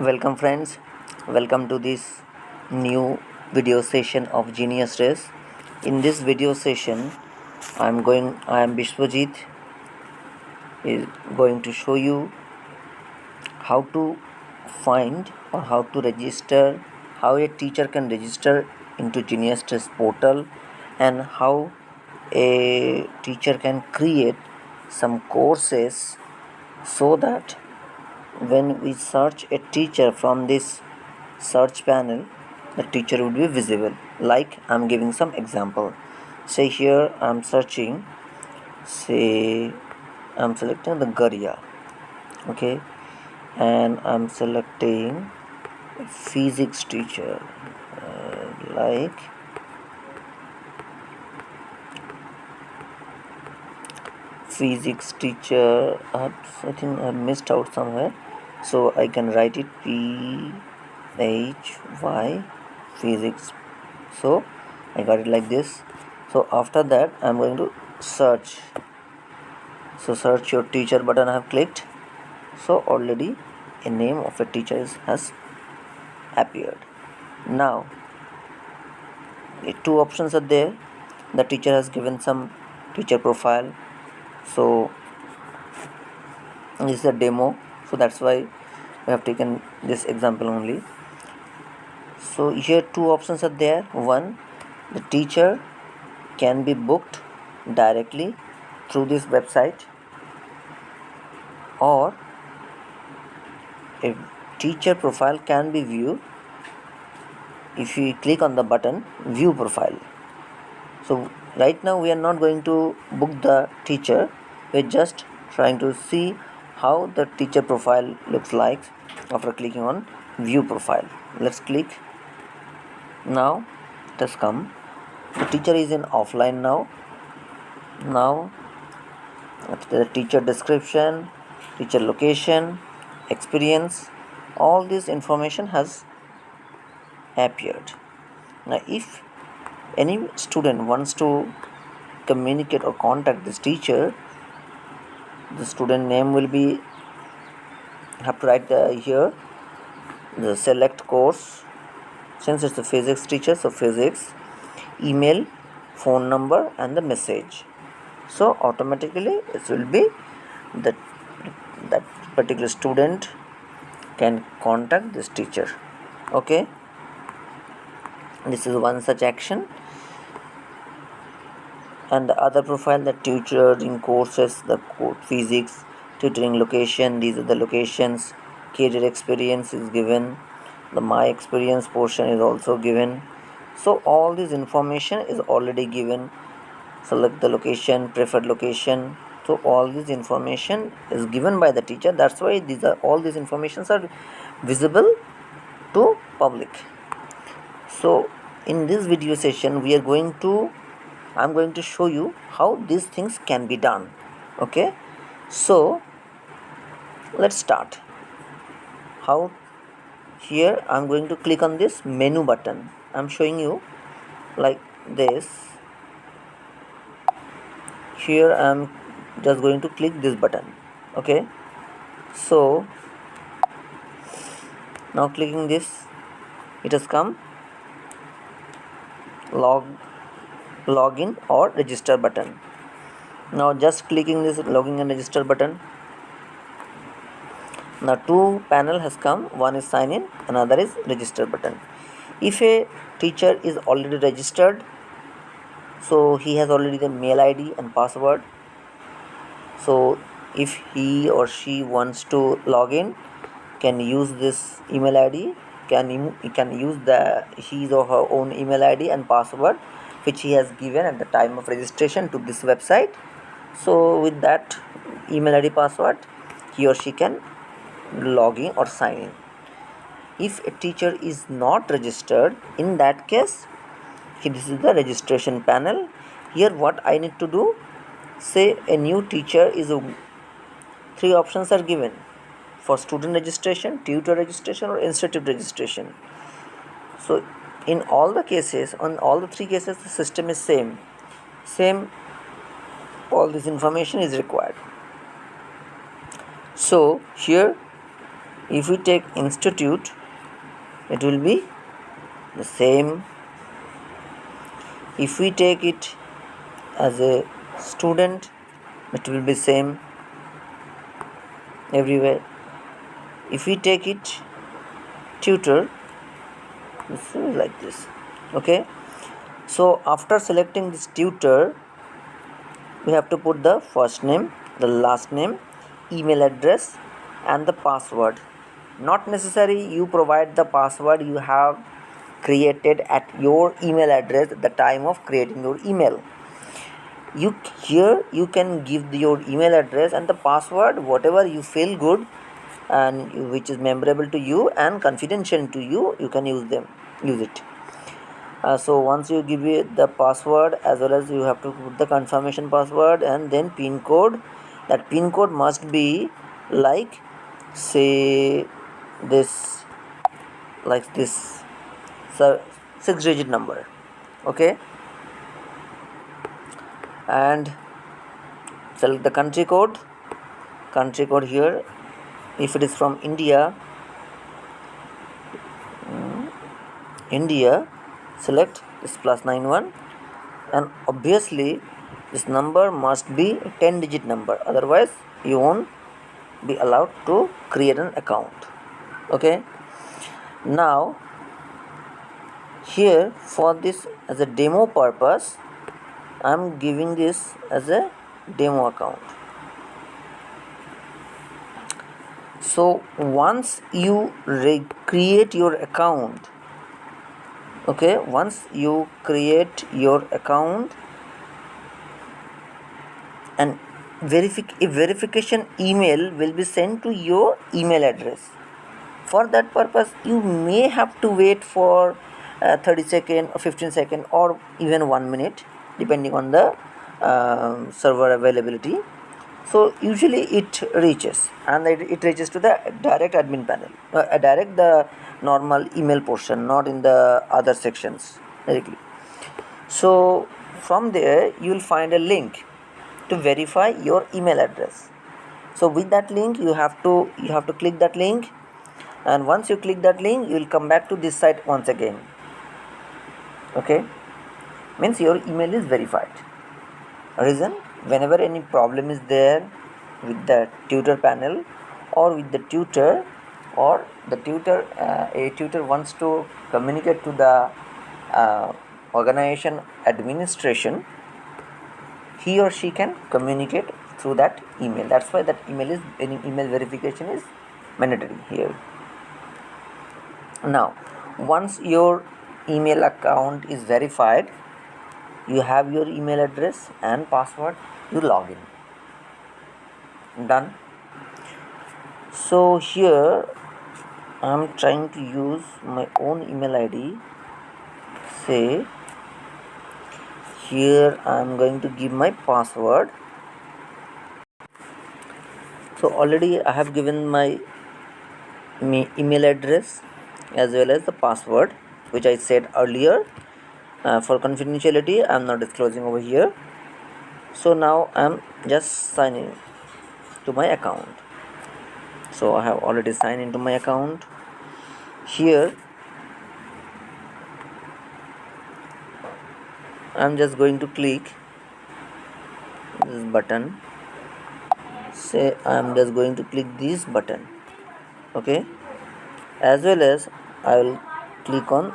Welcome friends, welcome to this new video session of Genius Race. In this video session, I am Bishwajit is going to show you how to find or how to register, how a teacher can register into Genius Race portal, and how a teacher can create some courses so that when we search a teacher from this search panel, the teacher would be visible. Like I'm giving some example. Say here I'm searching, say I'm selecting the Garia, okay, and I'm selecting physics teacher, like physics teacher. I think I missed out somewhere, so I can write it PHY physics. So I got it like this. So after that I'm going to search. So search your teacher button I have clicked. So already a name of a teacher has appeared. Now two options are there. The teacher has given some teacher profile. So this is a demo, so that's why we have taken this example only. So here two options are there. One, the teacher can be booked directly through this website, or a teacher profile can be viewed if you click on the button view profile. So right now we are not going to book the teacher, we are just trying to see how the teacher profile looks like after clicking on view profile. Let's click. Now it has come. The teacher is in offline now. Now the teacher description, teacher location, experience, all this information has appeared. Now if any student wants to communicate or contact this teacher, the student name will be have to write here the select course. Since it's a physics teacher, so physics, email, phone number and the message. So automatically it will be that that particular student can contact this teacher. Okay, this is one such action. And the other profile, the tutoring courses, the physics tutoring location, these are the locations. Career experience is given, the my experience portion is also given. So all this information is already given. Select the location, preferred location. So all this information is given by the teacher. That's why all these informations are visible to public. So in this video session I'm going to show you how these things can be done. Okay, so let's start. How? Here I'm going to click on this menu button. I'm showing you like this. Here I'm just going to click this button. Okay, so now clicking this, it has come login or register button. Now just clicking this login and register button. Now two panel has come, one is sign in, another is register button. If a teacher is already registered, so he has already the mail ID and password. So if he or she wants to log in, can use this email ID, can use his or her own email ID and password which he has given at the time of registration to this website. So with that email ID password, he or she can log in or sign in. If a teacher is not registered, in that case, this is the registration panel. Here what I need to do, say a new teacher is three options are given for student registration, tutor registration or institute registration. So in all the cases, on all the three cases, the system is same, all this information is required. So here If we take institute, it will be the same. If we take it as a student, it will be same everywhere. If we take it tutor, this is like this. Okay, so after selecting this tutor, we have to put the first name, the last name, email address and the password. Not necessary you provide the password you have created at your email address at the time of creating your email. You can give your email address and the password whatever you feel good and which is memorable to you and confidential to you, you can use it. So once you give it the password, as well as you have to put the confirmation password and then pin code. That pin code must be like, say, this, like this, so 6-digit number. Okay, and select the country code here. If it is from India, select this +91, and obviously this number must be a 10-digit number, otherwise you won't be allowed to create an account. Okay, now here for this as a demo purpose, I am giving this as a demo account. So once you create your account, okay, once you create your account and a verification email will be sent to your email address. For that purpose you may have to wait for 30 seconds or 15 seconds or even 1 minute depending on the server availability. So usually it reaches, and it reaches to the direct admin panel, direct the normal email portion, not in the other sections directly. So from there you will find a link to verify your email address. So with that link you have to click that link, and once you click that link you will come back to this site once again. Okay, means your email is verified. Reason, whenever any problem is there with the tutor panel or with the tutor, or the tutor a tutor wants to communicate to the organization administration, he or she can communicate through that email. That's why that email verification is mandatory here. Now once your email account is verified, you have your email address and password, you log in. Done. So here I am trying to use my own email ID. Say here I am going to give my password. So already I have given my email address as well as the password, which I said earlier. For confidentiality I am not disclosing over here. So now I am just signing to my account. So I have already signed into my account. Here I am just going to click this button. Say I am just going to click this button. Okay, as well as I will click on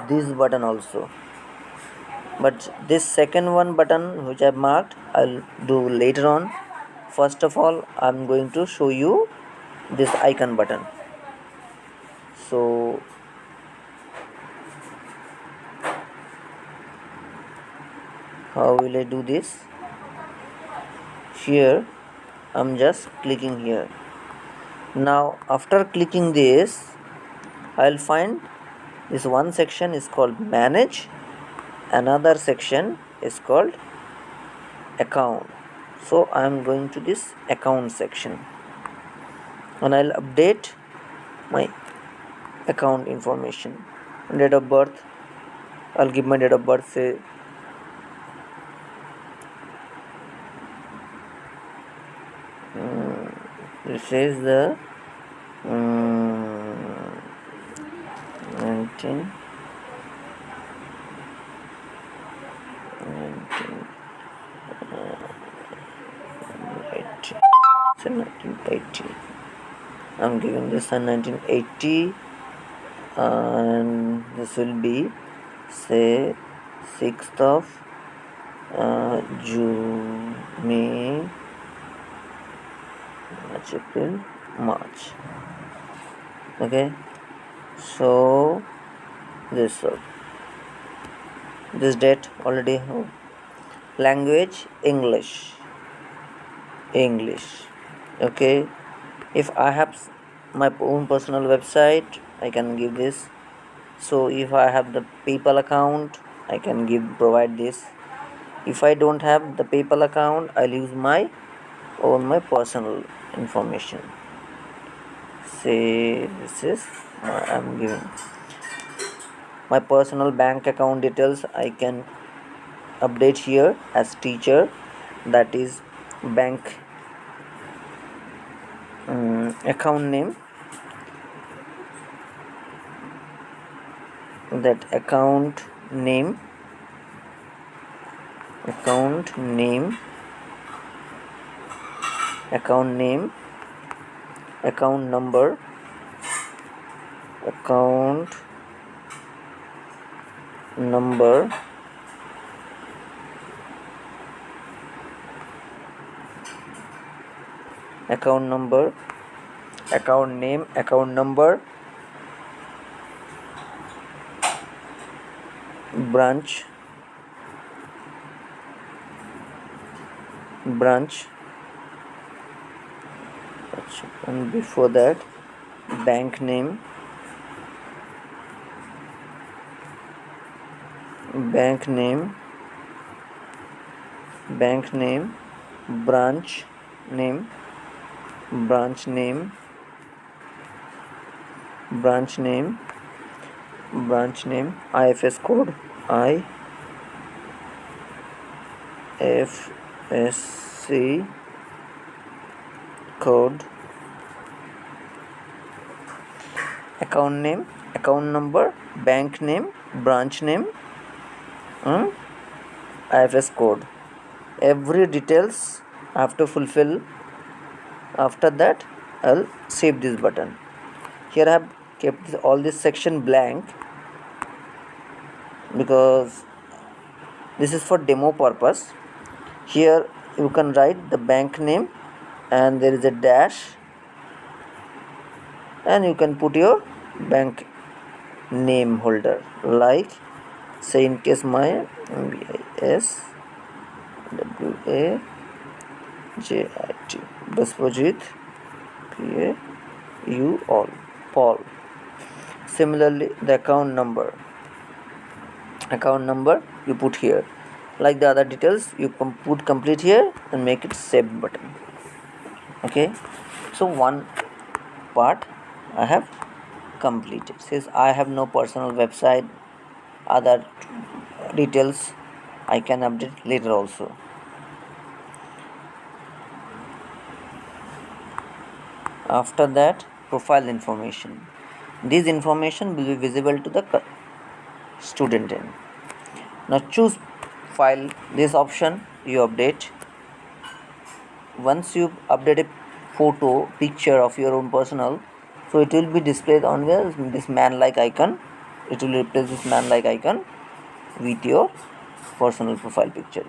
this button also, but this second one button which I have marked I'll do later on. First of all I'm going to show you this icon button. So how will I do this? Here I'm just clicking here. Now after clicking this, I'll find this one section is called manage, another section is called account. So I am going to this account section and I'll update my account information. Date of birth, I'll give my date of birth, say this is the 1980. So 1980. I'm giving this a 1980, and this will be say 6th of June, May, March, April, March. Okay, so this this date already. Language English. Okay, if I have my own personal website, I can give this. So if I have the PayPal account, I can provide this. If I don't have the PayPal account, I'll use my personal information. Say this is I'm giving my personal bank account details. I can update here as teacher, that is bank account name, that account name, account name, account number, account number, account name, account number, branch, and before that bank name, branch name, branch name, IFS code, IFSC code, account name, account number, bank name, branch name, IFS code. Every details I have to fulfill. After that, I'll save this button. Here I have kept all this section blank because this is for demo purpose. Here you can write the bank name and there is a dash, and you can put your bank name holder, like say in case my MBIS WAJIT Baswajit PAU Paul. Similarly, the account number you put here, like the other details you put complete here and make it save button. Okay, so one part I have completed. Says I have no personal website, other details I can update later also. After that, profile information. This information will be visible to the student end. Now choose file, this option you update. Once you update a photo, picture of your own personal, so it will be displayed on this man like icon. It will replace this man like icon with your personal profile picture.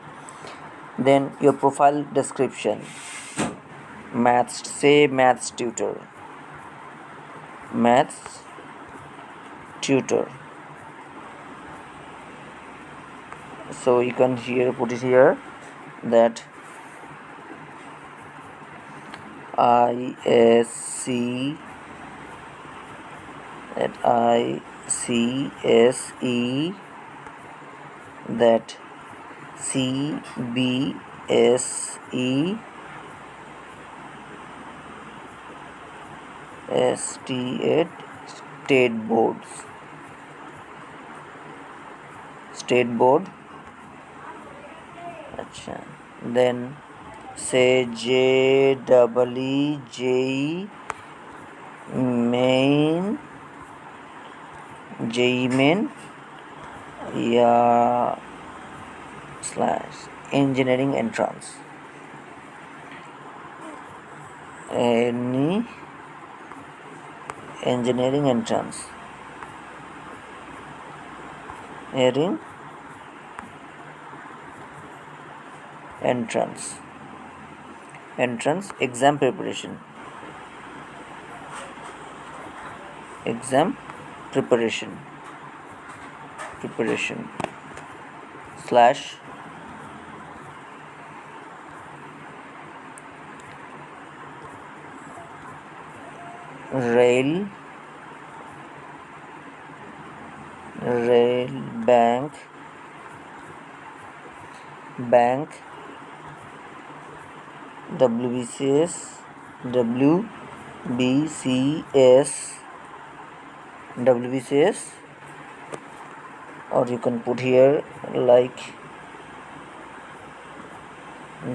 Then your profile description, maths tutor, so you can here put it here that ISC, that ICSE, that CBSE, ST8 state board. Then say JEE main, JEE main या slash engineering entrance, any engineering entrance, engineering entrance exam preparation, exam preparation slash rail bank WBCS or you can put here like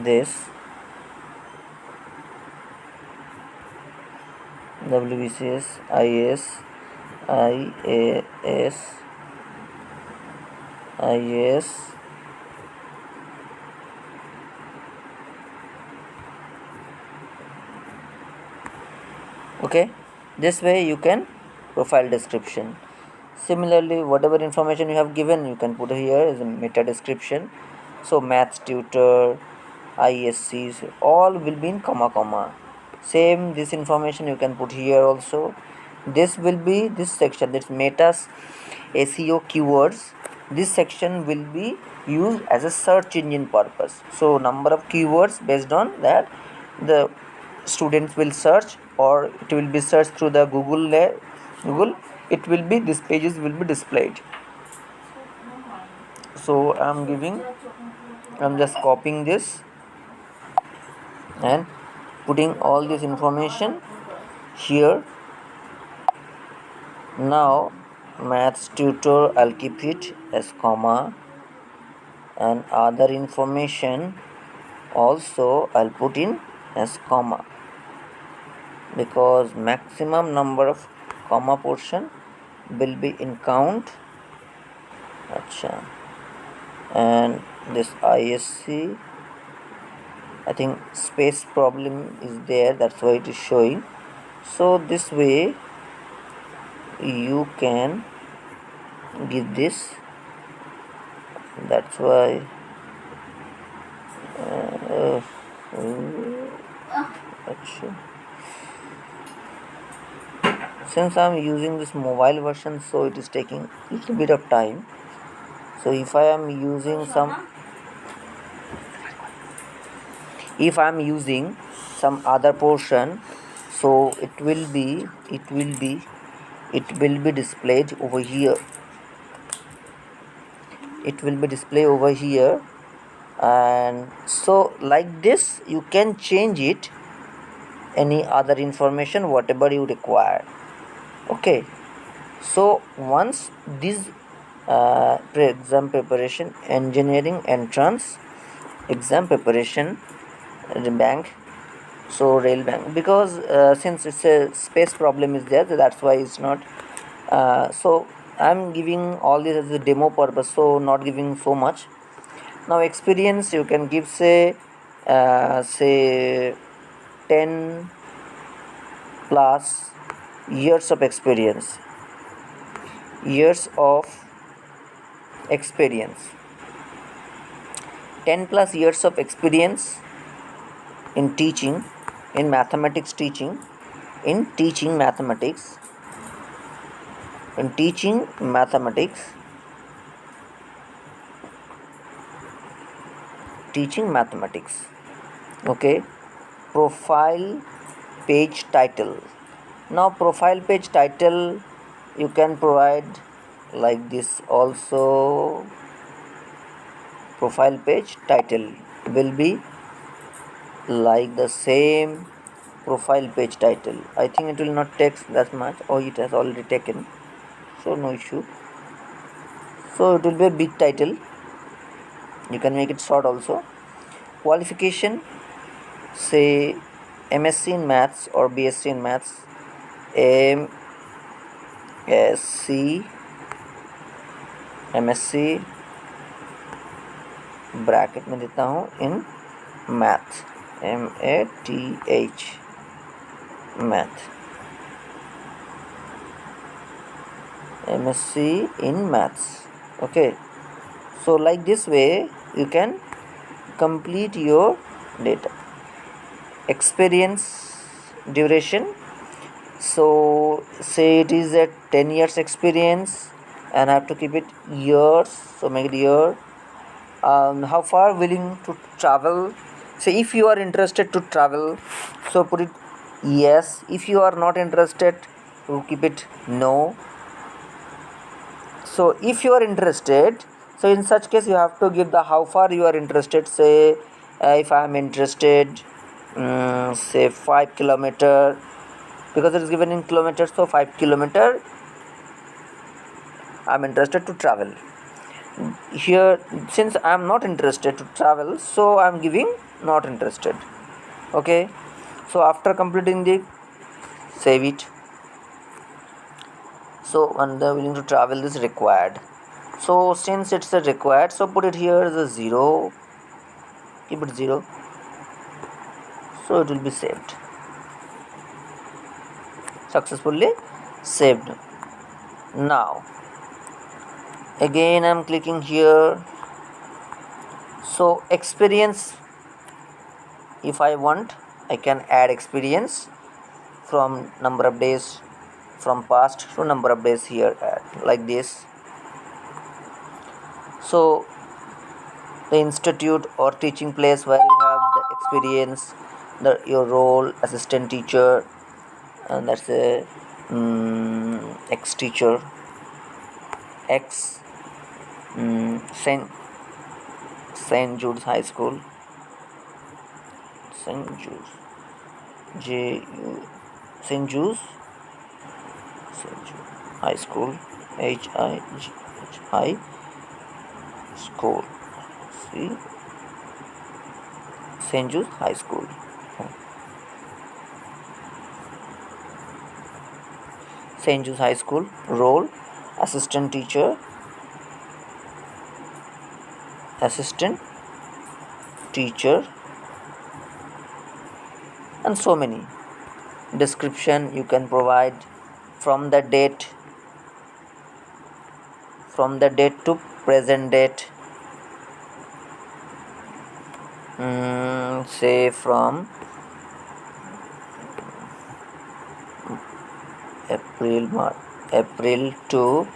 this, WBCS IAS okay. This way you can profile description. Similarly, whatever information you have given, you can put here as a meta description. So maths tutor, ISCs, all will be in comma. Same this information you can put here also. This will be this section, that's metas SEO keywords. This section will be used as a search engine purpose. So number of keywords, based on that the students will search, or it will be searched through the Google, it will be, these pages will be displayed. So I'm just copying this and putting all this information here. Now maths tutor, I'll keep it as comma, and other information also I'll put in as comma, because maximum number of comma portion will be in count. And this ISC, I think space problem is there, that's why it is showing. So this way you can give this, that's why since I'm using this mobile version, so it is taking a little bit of time. So if I am using some other portion, so it will be displayed over here. And so like this you can change it, any other information whatever you require. Okay, so once this exam preparation, engineering entrance exam preparation, bank, so rail bank, because since it's a space problem is there, so that's why it's not so I'm giving all this as a demo purpose, so not giving so much. Now experience, you can give say 10 plus years of experience, 10 plus years of experience in teaching, in mathematics teaching, in teaching mathematics, okay. Profile page title. Now profile page title you can provide like this also. Profile page title will be like the same profile page title. I think it will not take that much, or it has already taken, so no issue. So it will be a big title, you can make it short also. Qualification, say MSc in maths or BSc in maths, MSc bracket में देता हूँ in math, MATH, math, MSc in maths. Okay, so like this way you can complete your data. Experience duration, so say it is a 10 years experience and I have to keep it years, so make it year. How far willing to travel, say if you are interested to travel, so put it yes. If you are not interested, to keep it no. So if you are interested, so in such case you have to give the how far you are interested. Say if I am interested, say 5 kilometer, because it is given in kilometers, so 5 kilometer I am interested to travel. Here since I am not interested to travel, so I am giving not interested. Okay, so after completing the save it. So and the willing to travel is required, so since it's a required, so put it here as a 0, keep it 0, so it will be saved, successfully saved. Now again I'm clicking here, so experience, if I want I can add experience from number of days from past to number of days here, add like this. So the institute or teaching place where you have the experience, your role assistant teacher, and that's a ex teacher, ex Saint Jude's High School, Saint Jude's J Saint Jude's High School, High School, see, Saint Jude's High School. Saint Jude's High School, role assistant teacher, and so many. Description you can provide from the date to present date, say from April to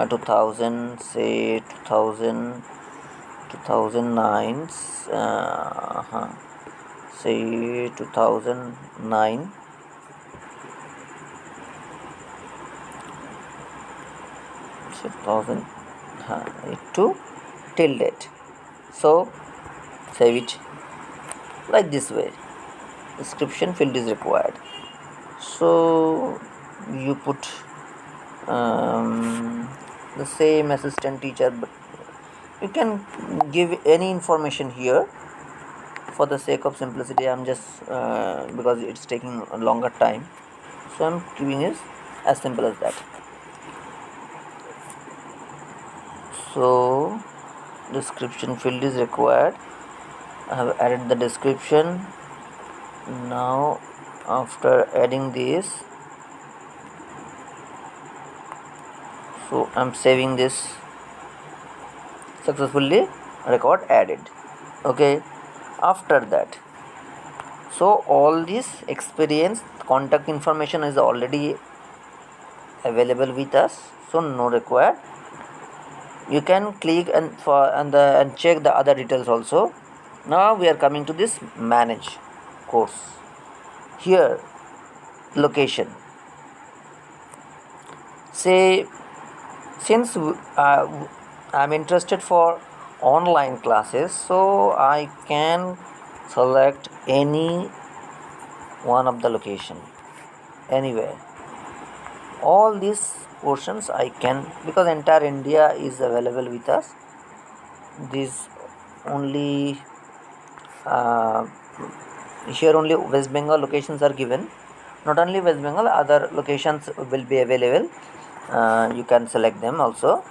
2000, say 2009, say 2009, say 2000 to till date. So save it like this way. Description field is required, so you put the same assistant teacher, but you can give any information here. For the sake of simplicity, I'm just because it's taking a longer time, so I'm giving it as simple as that. So description field is required. I have added the description. Now after adding this, so I'm saving this, successfully record added. Okay, after that, so all this experience contact information is already available with us, so no required. You can click and check the other details also. Now we are coming to this manage course. Here location, say since I'm interested for online classes, so I can select any one of the location anywhere. All these portions I can, because entire India is available with us. These only here only West Bengal locations are given, Not only West Bengal, other locations will be available. You can select them also.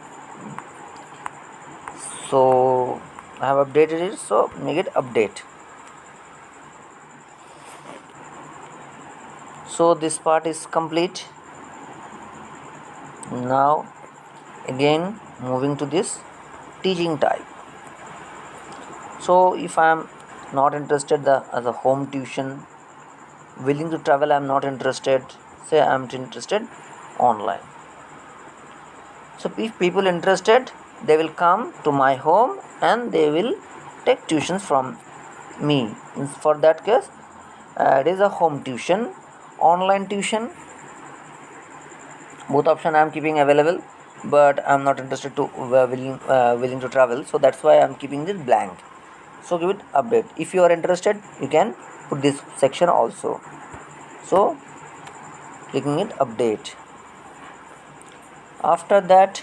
So I have updated it, so make it update. So this part is complete. Now again moving to this teaching type. So if I am not interested as a home tuition, willing to travel, I am not interested, say I am interested online. So if people interested, they will come to my home and they will take tuitions from me. For that case, it is a home tuition, online tuition. Both option I am keeping available, but I am not interested to willing to travel. So that's why I am keeping this blank. So give it update. If you are interested, you can put this section also. So clicking it update. After that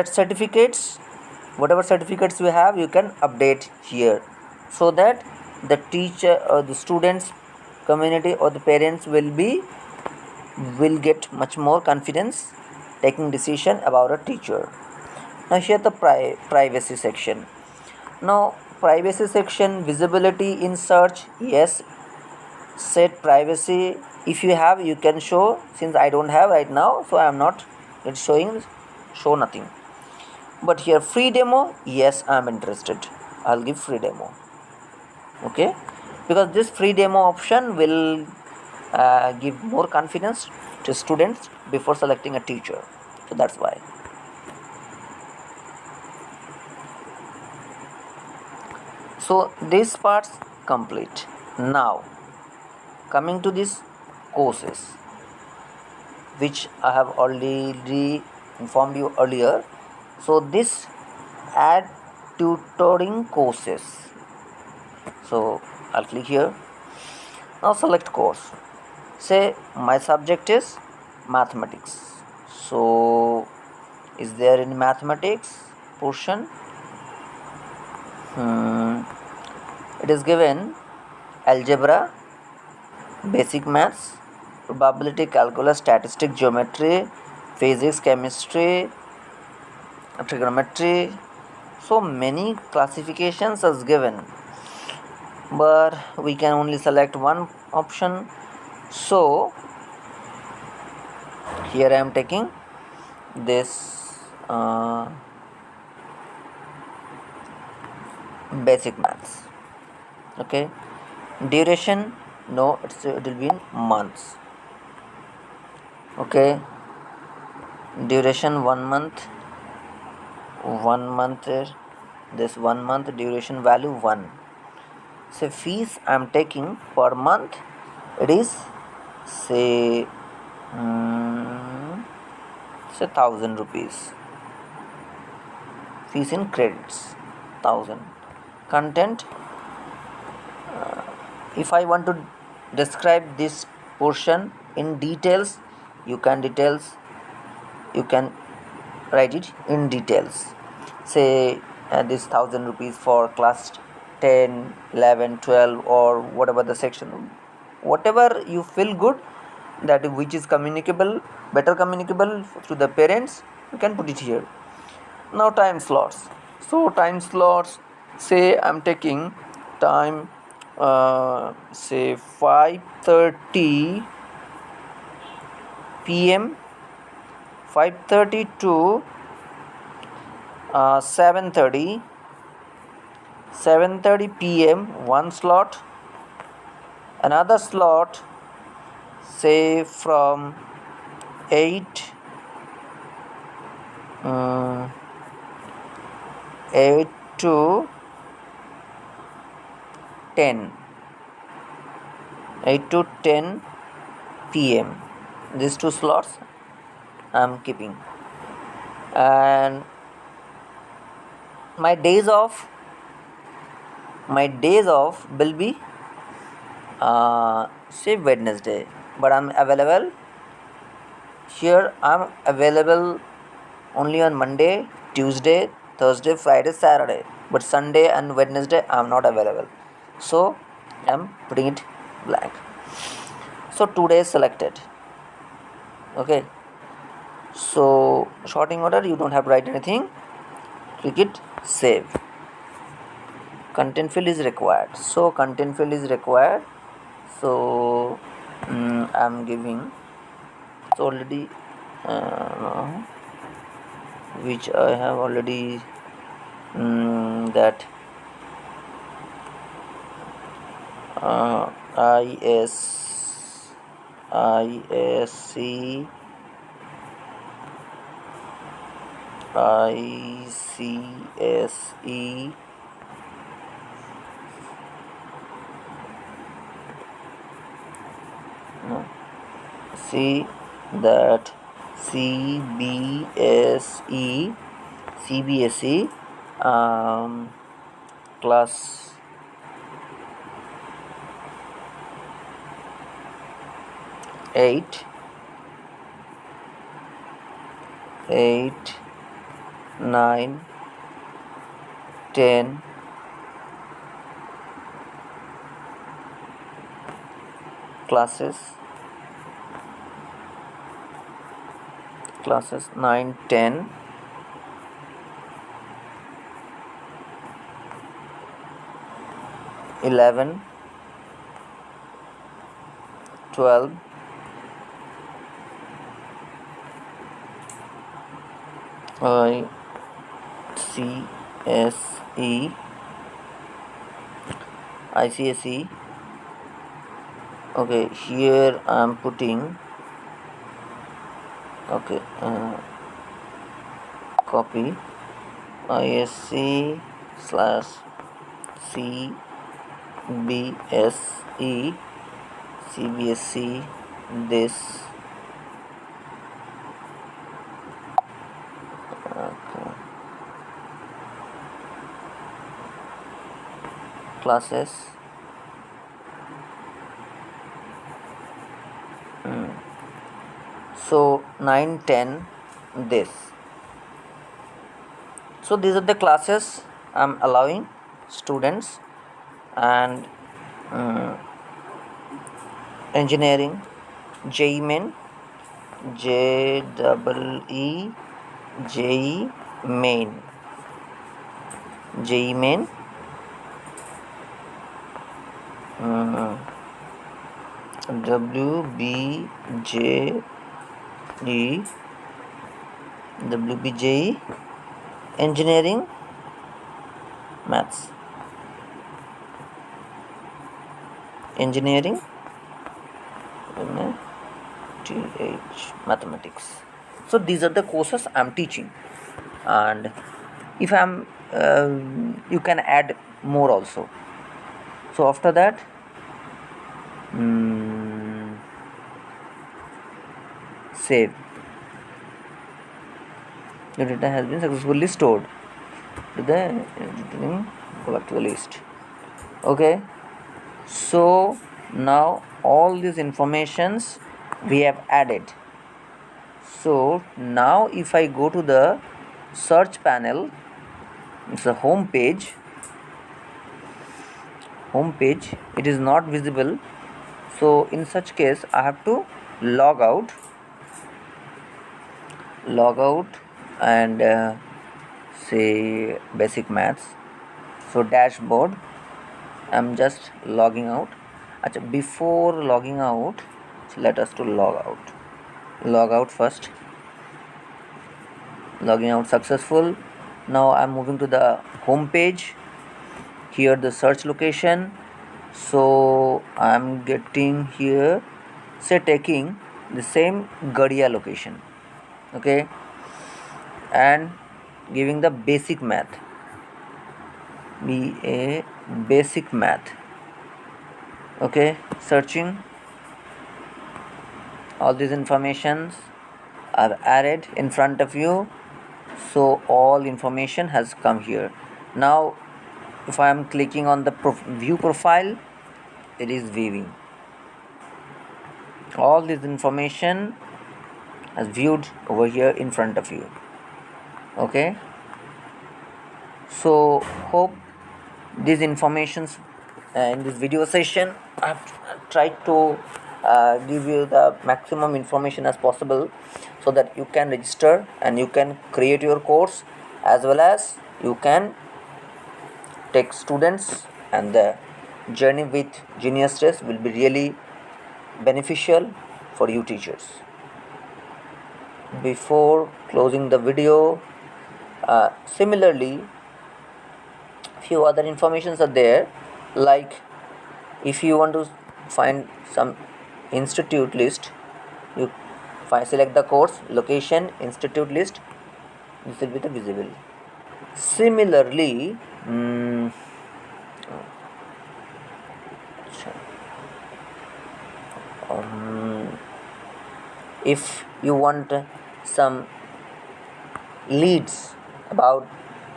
certificates, whatever certificates you have, you can update here, so that the teacher or the students community or the parents will get much more confidence taking decision about a teacher. Now here the privacy section. Now privacy section, visibility in search, yes, set privacy. If you have, you can show. Since I don't have right now, so I am not showing, show nothing. But here free demo, yes, I am interested, I'll give free demo. Okay, because this free demo option will give more confidence to students before selecting a teacher. So that's why. So this part's complete. Now coming to these courses, which I have already informed you earlier. So this add tutoring courses. So I'll click here. Now select course. Say my subject is mathematics. So is there in mathematics portion? It is given algebra, basic maths, probability, calculus, statistics, geometry, physics, chemistry, trigonometry. So many classifications is given, but we can only select one option. So here I am taking this basic maths. Okay, duration, no, it will be in months. Okay, duration 1 month. 1 month is this 1 month duration value 1. So fees I am taking per month, it is say 1000 rupees. Fees in credits 1000. Content, if I want to describe this portion in details, you can write it in details. Say this 1000 rupees for class 10, 11, 12, or whatever the section, whatever you feel good, that which is better communicable to the parents, you can put it here. Now time slots. So time slots, say I'm taking time say 5:30 p.m. 5:30 to 7:30 p.m. one slot. Another slot say from 8 to 10 p.m. These two slots I am keeping. And my days off will be say Wednesday, but I'm available here. I'm available only on Monday, Tuesday, Thursday, Friday, Saturday, but Sunday and Wednesday I'm not available, so I'm putting it blank. So today selected. Okay, so sorting order, you don't have to write anything. Click it, save. Content field is required, so content field is required. So I'm giving, it's already which I have already that ISC ICSE no, see that CBSE class 8 9 10 classes 9 10 11 12 ICSE ICSE. Okay, here I am putting, okay, copy ISC slash CBSE this classes so 9 10 this. So these are the classes I'm allowing students, and engineering, JEE main, JEE JEE main, JEE main, WBJE engineering maths, engineering mathematics. So these are the courses I'm teaching, and if I'm you can add more also. So after that save. Your data has been successfully stored to the go back to the list. Okay, so now all these informations we have added. So now if I go to the search panel, it's a home page, it is not visible. So in such case I have to log out and say basic maths. So dashboard, I'm just logging out. Before logging out, let us to log out first. Logging out successful. Now I'm moving to the home page. Here the search location, so I'm getting here, say taking the same Gadia location, okay, and giving the basic math, basic math, okay, searching. All these informations are added in front of you, so all information has come here. Now if I am clicking on the view profile, it is viewing. All this information is viewed over here in front of you. Okay, so hope these informations in this video session I have tried to give you the maximum information as possible, so that you can register and you can create your course, as well as you can take students, and the journey with Genius Test will be really beneficial for you teachers. Before closing the video, similarly, few other informations are there, like if you want to find some institute list, you select the course, location, institute list, this will be the visible. Similarly, if you want some leads about,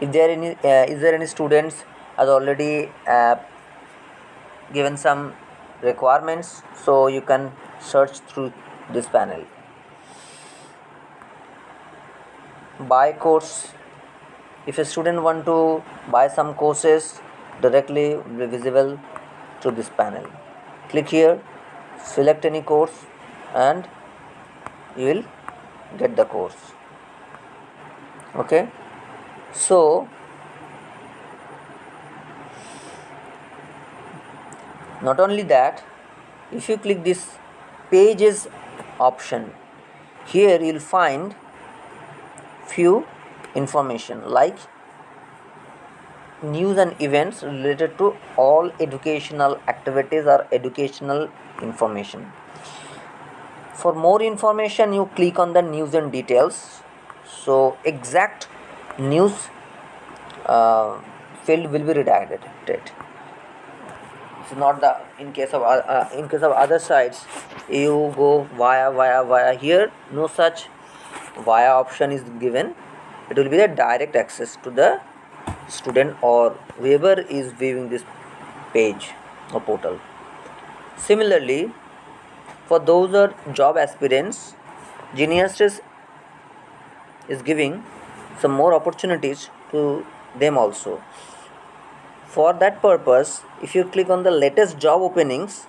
if there any is there any students has already given some requirements, so you can search through this panel. Buy course, if a student want to buy some courses, directly will be visible to this panel. Click here, select any course, and you will get the course. Okay, so not only that, if you click this pages option, here you'll find few information like news and events related to all educational activities or educational information. For more information, you click on the news and details. So exact news field will be redirected. It's not the in case of other sites, you go via here. No such via option is given. It will be the direct access to the student or whoever is viewing this page or portal. Similarly, for those who are job aspirants, Genius Test is giving some more opportunities to them also. For that purpose, if you click on the latest job openings,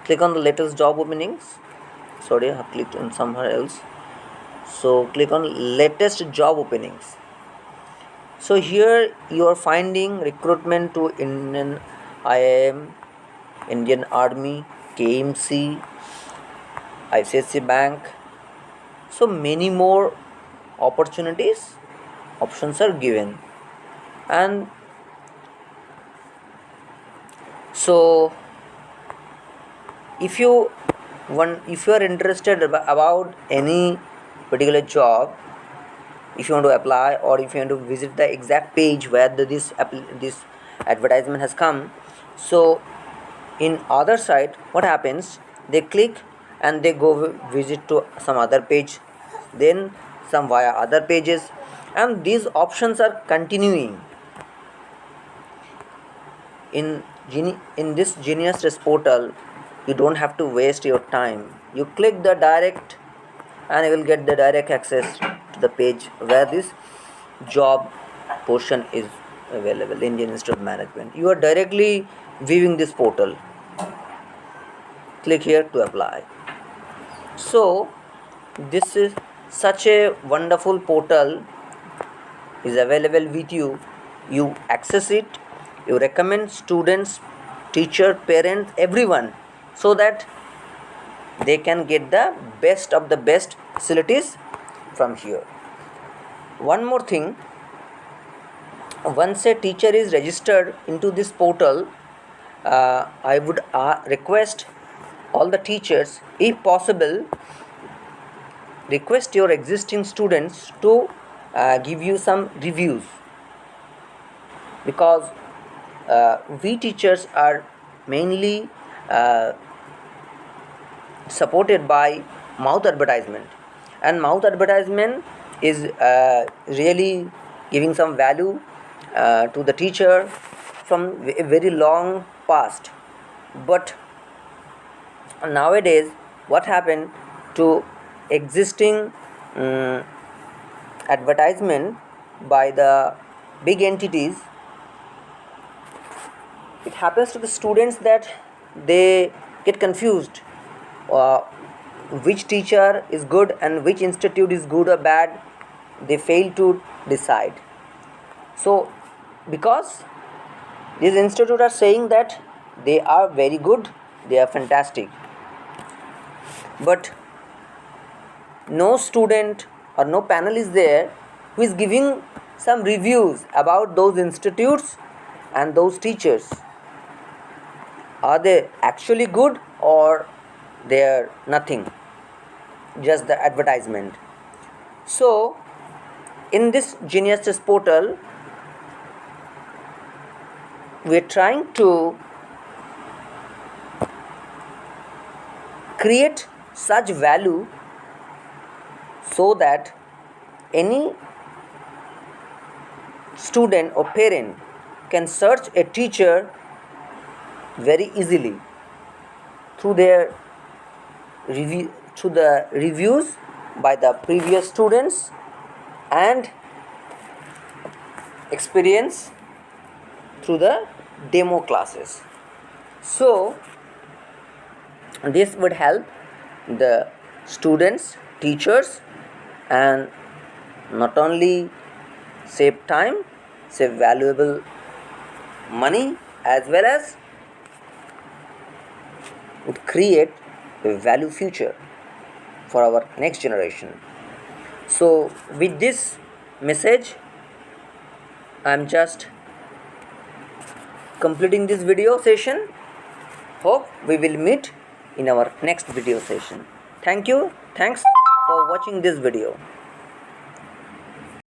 sorry, I have clicked on somewhere else. So click on latest job openings. So here you are finding recruitment to Indian IIM, Indian Army, KMC, ICICI Bank. So many more options are given. And so if you are interested about any particular job, if you want to apply or if you want to visit the exact page where this advertisement has come, so in other side what happens, they click and they go visit to some other page, then some via other pages, and these options are continuing. In this Genius Test portal, you don't have to waste your time. You click the direct and you will get the direct access to the page where this job portion is available. Indian Institute of Management, you are directly viewing this portal. Click here to apply. So this is such a wonderful portal is available with you. You access it, you recommend students, teacher, parents, everyone, so that they can get the best of the best facilities from here. One more thing, once a teacher is registered into this portal, I would request all the teachers, if possible, request your existing students to give you some reviews, because we teachers are mainly supported by mouth advertisement, and mouth advertisement is really giving some value to the teacher from a very long past. But nowadays what happened to existing advertisement by the big entities, it happens to the students that they get confused uh, which teacher is good and which institute is good or bad, they fail to decide. So because these institutes are saying that they are very good, they are fantastic, but no student or no panel is there who is giving some reviews about those institutes and those teachers. Are they actually good or they are nothing, just the advertisement? So in this Genius Test portal, we are trying to create such value so that any student or parent can search a teacher very easily through their through the reviews by the previous students and experience through the demo classes. So this would help the students, teachers, and not only save time, save valuable money, as well as would create a value future for our next generation. So with this message, I am just completing this video session. Hope we will meet in our next video session. Thank you. Thanks for watching this video.